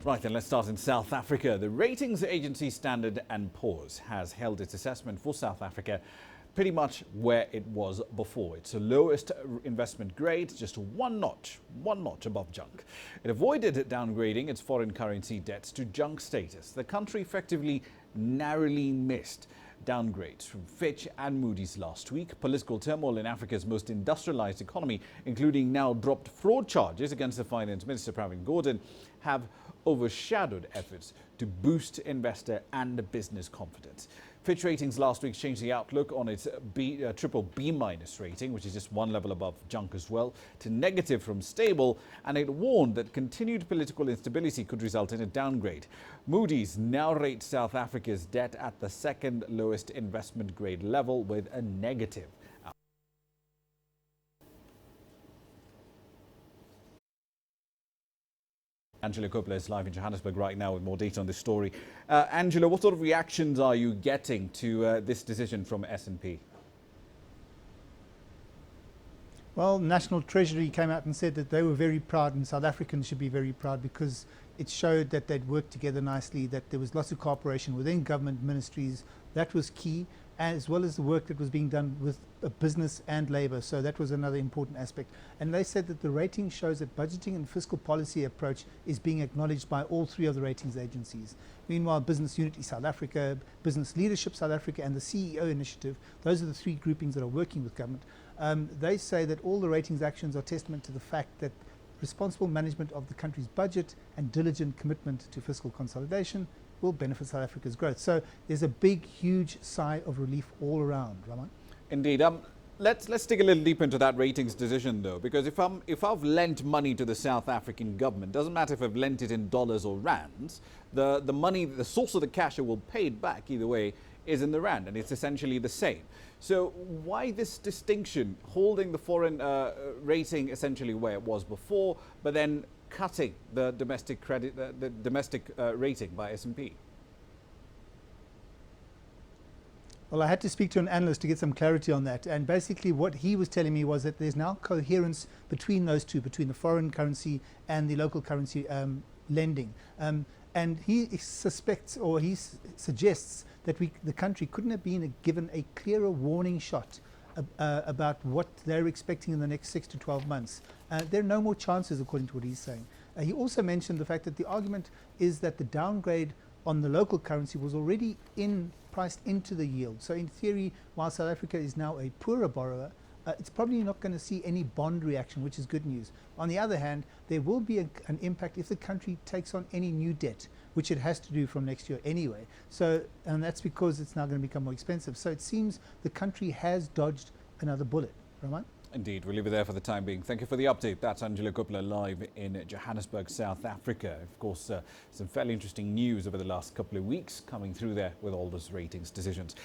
Right, then let's start in South Africa. The ratings agency Standard & Poor's has held its assessment for South Africa pretty much where it was before. It's the lowest investment grade, just one notch above junk. It avoided downgrading its foreign currency debts to junk status. The country effectively narrowly missed downgrades from Fitch and Moody's last week. Political turmoil in Africa's most industrialized economy, including now dropped fraud charges against the Finance Minister Pravin Gordhan, have overshadowed efforts to boost investor and business confidence. Fitch Ratings last week changed the outlook on its triple B minus rating, which is just one level above junk as well, to negative from stable, and it warned that continued political instability could result in a downgrade. Moody's now rates South Africa's debt at the second lowest investment grade level with a negative. Angela Coppola is live in Johannesburg right now with more data on this story. Angela, what sort of reactions are you getting to this decision from S&P? Well, National Treasury came out and said that they were very proud, and South Africans should be very proud because it showed that they'd worked together nicely, that there was lots of cooperation within government ministries. That was key, as well as the work that was being done with business and labour. So that was another important aspect. And they said that the rating shows that budgeting and fiscal policy approach is being acknowledged by all three of the ratings agencies. Meanwhile, Business Unity South Africa, Business Leadership South Africa and the CEO Initiative, those are the three groupings that are working with government. They say that all the ratings actions are testament to the fact that responsible management of the country's budget and diligent commitment to fiscal consolidation will benefit South Africa's growth. So there's a big, huge sigh of relief all around, Raman. Indeed. Let's dig a little deeper into that ratings decision, though, because if I've lent money to the South African government, doesn't matter if I've lent it in dollars or rands, the money, the source of the cash I will pay it back either way is in the rand, and it's essentially the same. So why this distinction, holding the foreign rating essentially where it was before, but then cutting the domestic credit, the domestic rating by S&P? Well, I had to speak to an analyst to get some clarity on that. And basically what he was telling me was that there's now coherence between those two, between the foreign currency and the local currency lending. And he suspects, or he suggests, that the country couldn't have been given a clearer warning shot about what they're expecting in the next 6 to 12 months. There are no more chances, according to what he's saying. He also mentioned the fact that the argument is that the downgrade on the local currency was already priced into the yield. So in theory, while South Africa is now a poorer borrower, it's probably not going to see any bond reaction, which is good news. On the other hand, there will be an impact if the country takes on any new debt, which it has to do from next year anyway. So, and that's because it's now going to become more expensive. So it seems the country has dodged another bullet. Roman? Indeed. We'll leave it there for the time being. Thank you for the update. That's Angela Coppola live in Johannesburg, South Africa. Of course, some fairly interesting news over the last couple of weeks coming through there with all those ratings decisions.